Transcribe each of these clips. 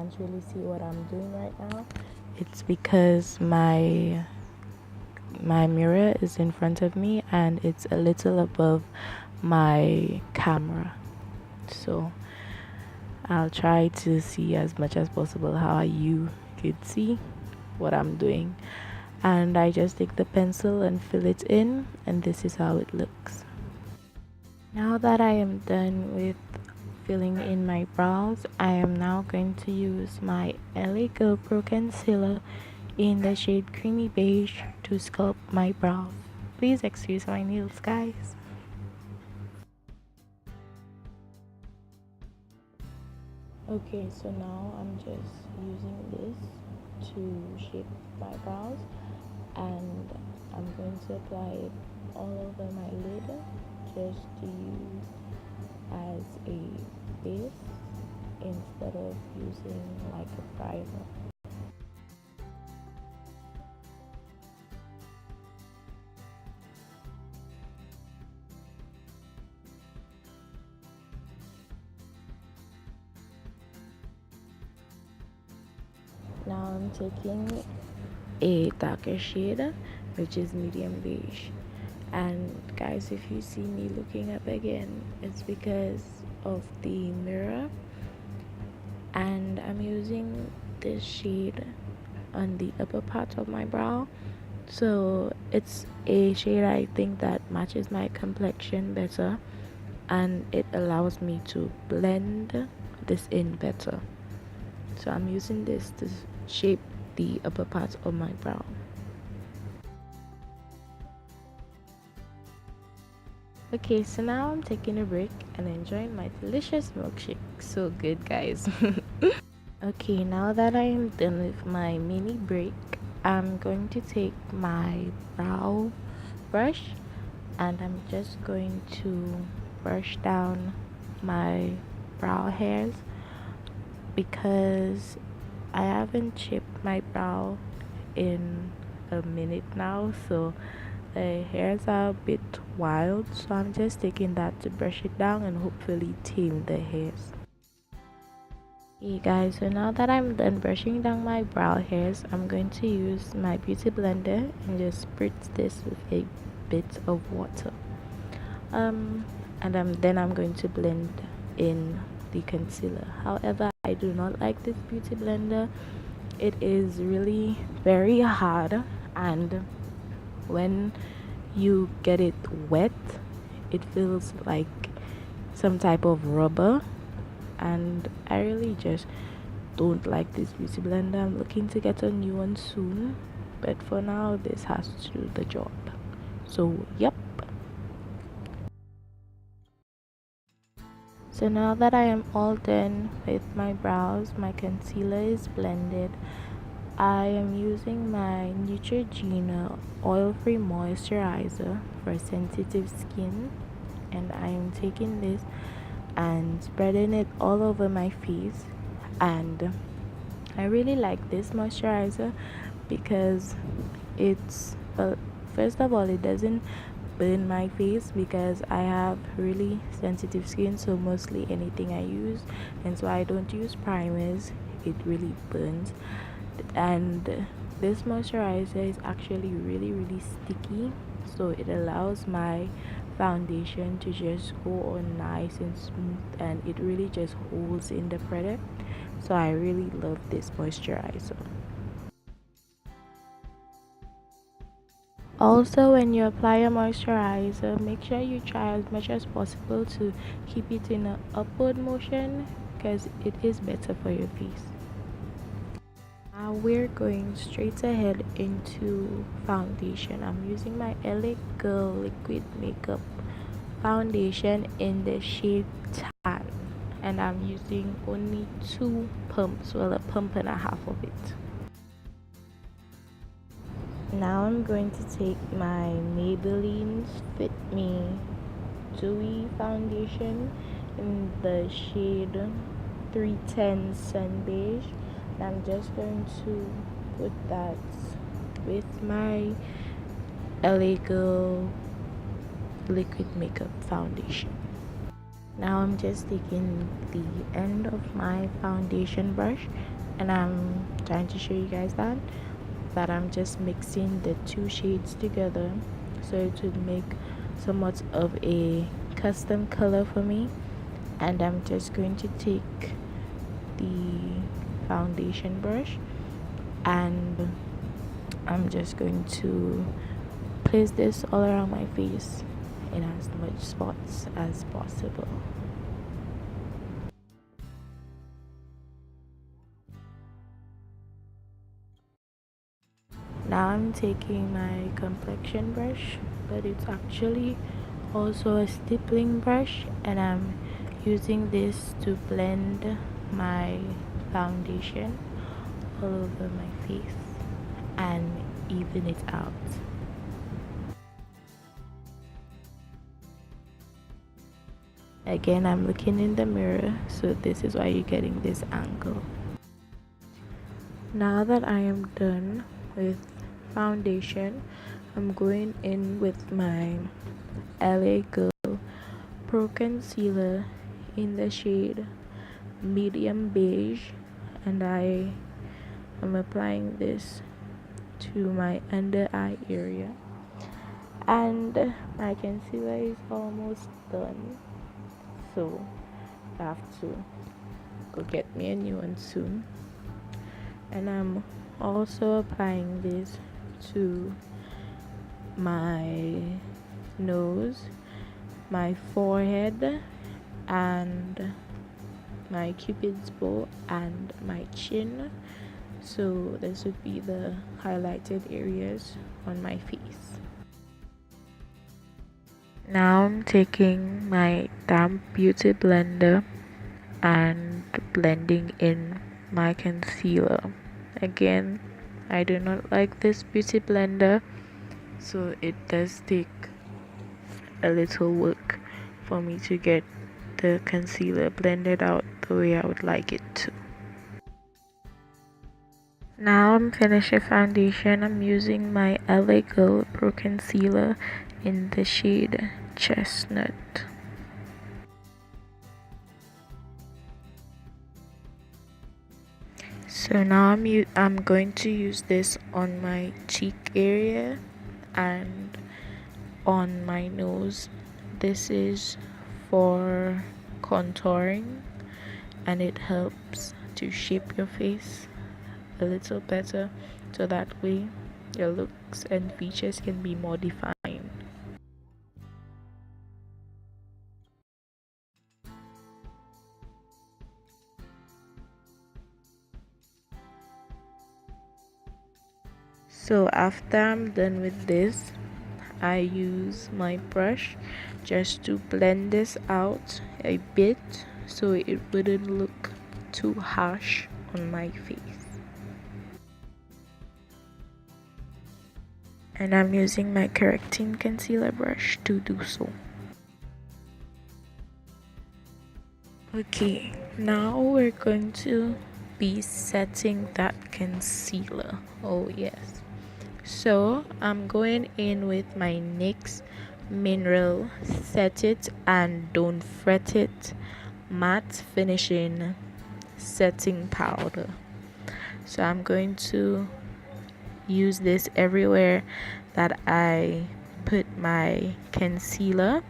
can't really see what I'm doing right now, it's because my mirror is in front of me and it's a little above my camera. So I'll try to see as much as possible how you could see what I'm doing. And I just take the pencil and fill it in, and this is how it looks. Now that I am done with filling in my brows, I am now going to use my LA Girl Pro Concealer in the shade Creamy Beige to sculpt my brows. Please excuse my nails, guys. Okay, so now I'm just using this to shape my brows, and I'm going to apply it all over my lid just to use as a base instead of using like a primer. Now I'm taking a darker shade, which is medium beige. And guys, if you see me looking up again, it's because of the mirror, and I'm using this shade on the upper part of my brow. So it's a shade I think that matches my complexion better, and it allows me to blend this in better. So I'm using this to shape the upper part of my brow. Okay, so now I'm taking a break and enjoying my delicious milkshake. So good, guys. Okay, now that I am done with my mini break, I'm going to take my brow brush and I'm just going to brush down my brow hairs because I haven't chipped my brow in a minute now, so the hairs are a bit wild, so I'm just taking that to brush it down and hopefully tame the hairs. Hey guys, so now that I'm done brushing down my brow hairs, I'm going to use my beauty blender and just spritz this with a bit of water. Then I'm going to blend in the concealer. However, I do not like this beauty blender. It is really very hard, and when you get it wet, it feels like some type of rubber, and I really just don't like this beauty blender. I'm looking to get a new one soon, but for now this has to do the job. So yep. So now that I am all done with my brows, my concealer is blended, I am using my Neutrogena oil-free moisturizer for sensitive skin, and I am taking this and spreading it all over my face. And I really like this moisturizer because it's, well, first of all, it doesn't burn my face because I have really sensitive skin, so mostly anything I use, and so I don't use primers, it really burns. And this moisturizer is actually really sticky, so it allows my foundation to just go on nice and smooth, and it really just holds in the product. So I really love this moisturizer. Also, when you apply a moisturizer, make sure you try as much as possible to keep it in an upward motion because it is better for your face. Now we're going straight ahead into foundation. I'm using my LA Girl Liquid Makeup foundation in the shade Tan, and I'm using only 2 pumps, well, a pump and a half of it. Now I'm going to take my Maybelline's Fit Me Dewy Foundation in the shade 310 Sun Beige. I'm just going to put that with my LA Girl Liquid Makeup Foundation. Now I'm just taking the end of my foundation brush and I'm trying to show you guys that I'm just mixing the two shades together so it would make somewhat of a custom color for me. And I'm just going to take the foundation brush and I'm just going to place this all around my face in as much spots as possible. Now I'm taking my complexion brush, but it's actually also a stippling brush, and I'm using this to blend my foundation all over my face and even it out. Again, I'm looking in the mirror, so this is why you're getting this angle. Now that I am done with foundation, I'm going in with my LA Girl Pro Concealer in the shade medium beige, and I am applying this to my under eye area, and my concealer is almost done, so I have to go get me a new one soon. And I'm also applying this to my nose, my forehead, and my cupid's bow and my chin. So this would be the highlighted areas on my face. Now I'm taking my damp beauty blender and blending in my concealer. Again, I do not like this beauty blender, so it does take a little work for me to get the concealer blended out the way I would like it to. Now I'm finished with foundation. I'm using my LA Girl Pro Concealer in the shade Chestnut. So now I'm going to use this on my cheek area and on my nose. This is for contouring, and it helps to shape your face a little better, so that way your looks and features can be more defined. So after I'm done with this, I use my brush just to blend this out a bit so it wouldn't look too harsh on my face. And I'm using my correcting concealer brush to do so. Okay, now we're going to be setting that concealer. Oh yes. So I'm going in with my NYX Mineral Set It and Don't Fret It matte finishing setting powder. So I'm going to use this everywhere that I put my concealer,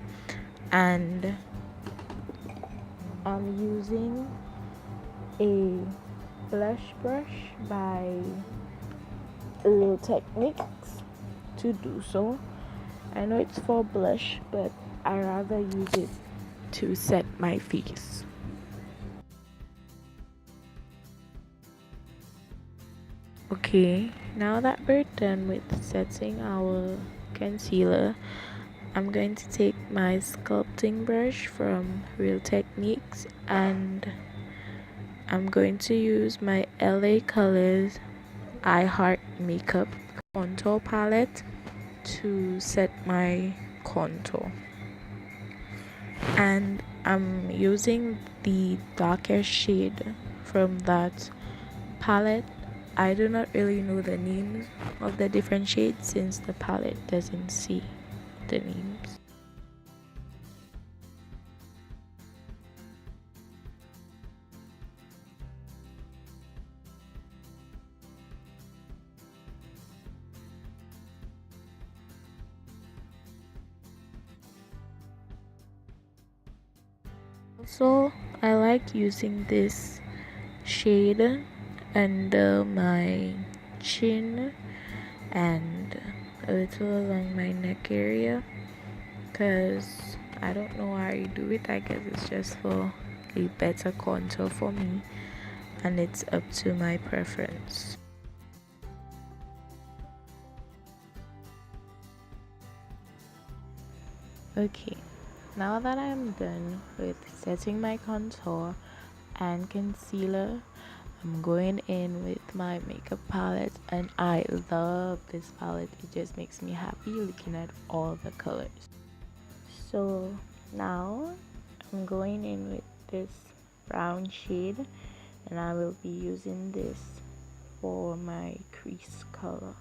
and I'm using a blush brush by Real Techniques to do so. I know it's for blush, but I rather use it to set my face. Okay, now that we're done with setting our concealer, I'm going to take my sculpting brush from Real Techniques, and I'm going to use my LA Colors I Heart Makeup contour palette to set my contour. And I'm using the darkest shade from that palette. I do not really know the names of the different shades since the palette doesn't see the names. So I like using this shade under my chin and a little along my neck area, because I don't know how you do it. I guess it's just for a better contour for me, and it's up to my preference. Okay, now that I'm done with setting my contour and concealer, I'm going in with my makeup palette, and I love this palette. It just makes me happy looking at all the colors. So now I'm going in with this brown shade, and I will be using this for my crease color.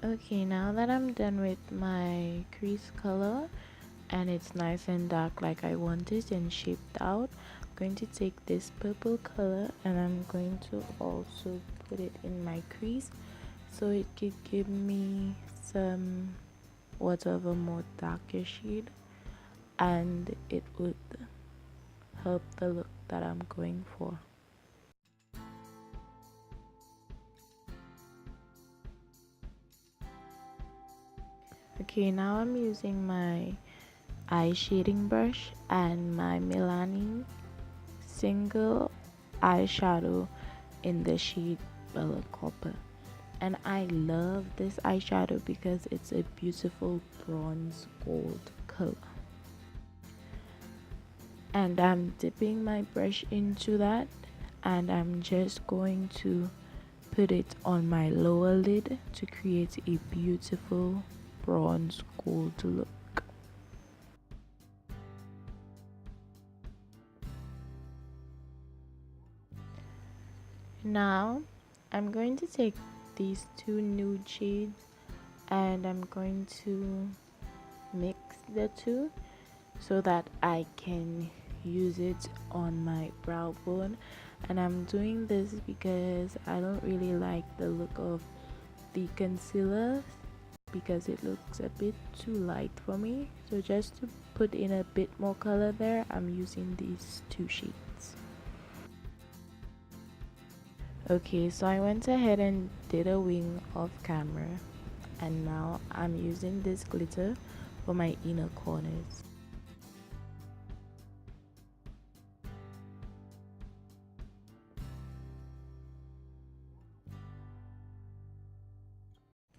Okay, now that I'm done with my crease color and it's nice and dark like I want it and shaped out, I'm going to take this purple color and I'm going to also put it in my crease so it could give me some whatever more darker shade, and it would help the look that I'm going for. Okay, now I'm using my eye shading brush and my Milani single eyeshadow in the shade Bella Copper. And I love this eyeshadow because it's a beautiful bronze gold color. And I'm dipping my brush into that, and I'm just going to put it on my lower lid to create a beautiful bronze gold look. Now I'm going to take these two nude shades and I'm going to mix the two so that I can use it on my brow bone. And I'm doing this because I don't really like the look of the concealer because it looks a bit too light for me. So just to put in a bit more color there, I'm using these two shades. Okay, so I went ahead and did a wing off camera, and now I'm using this glitter for my inner corners.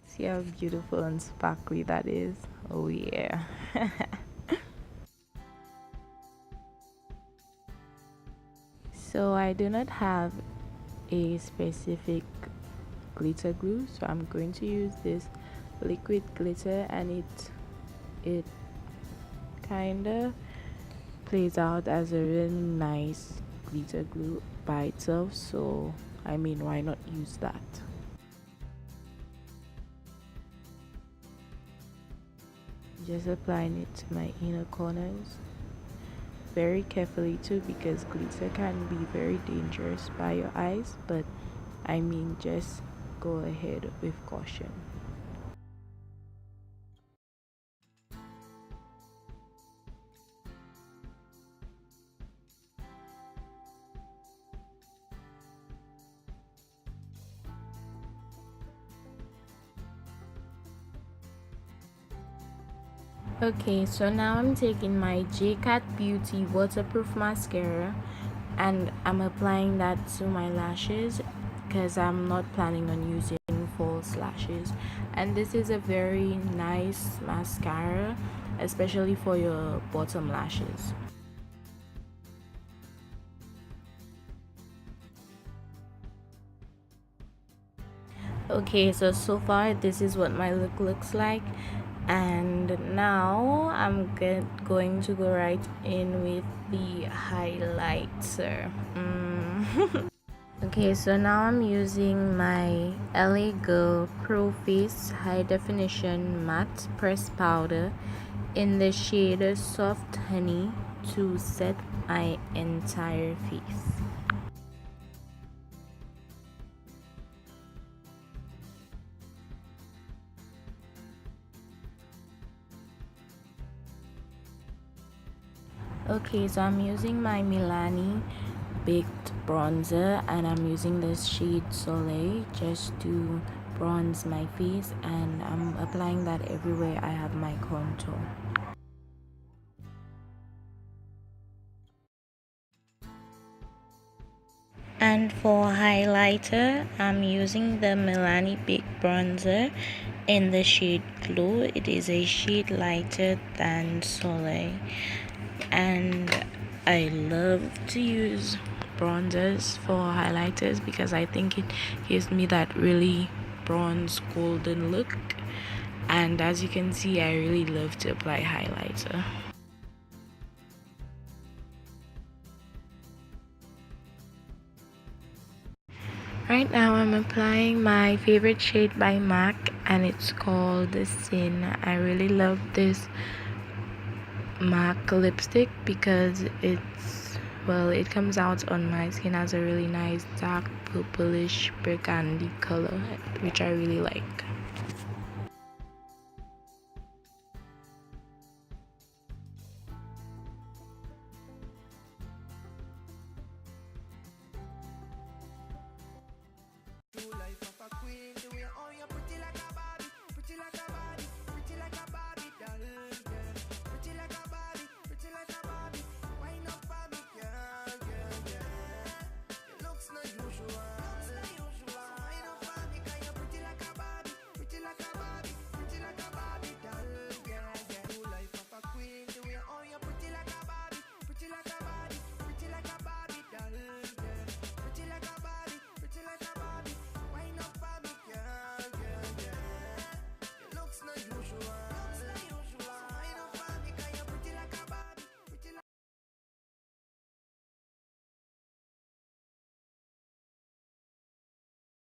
See how beautiful and sparkly that is? Oh yeah. So I do not have a specific glitter glue, so I'm going to use this liquid glitter, and it kind of plays out as a really nice glitter glue by itself, so I mean, why not use that? Just applying it to my inner corners very carefully too, because glitter can be very dangerous by your eyes, but I mean, just go ahead with caution. Okay, so now I'm taking my JCat Beauty waterproof mascara and I'm applying that to my lashes because I'm not planning on using false lashes. And this is a very nice mascara, especially for your bottom lashes. Okay, so far this is what my look looks like, and now I'm going to go right in with the highlighter. Okay, Okay, so now I'm using my LA Girl Pro Face High Definition Matte Press Powder in the shade Soft Honey to set my entire face. Okay, so I'm using my Milani Baked Bronzer and I'm using this shade Soleil just to bronze my face, and I'm applying that everywhere I have my contour. And for highlighter, I'm using the Milani Baked Bronzer in the shade Glow. It is a shade lighter than Soleil, and I love to use bronzers for highlighters because I think it gives me that really bronze golden look, and as you can see, I really love to apply highlighter. Right now I'm applying my favorite shade by MAC and it's called Sin. I really love this MAC lipstick because it comes out on my skin as a really nice dark purplish burgundy color, which I really like.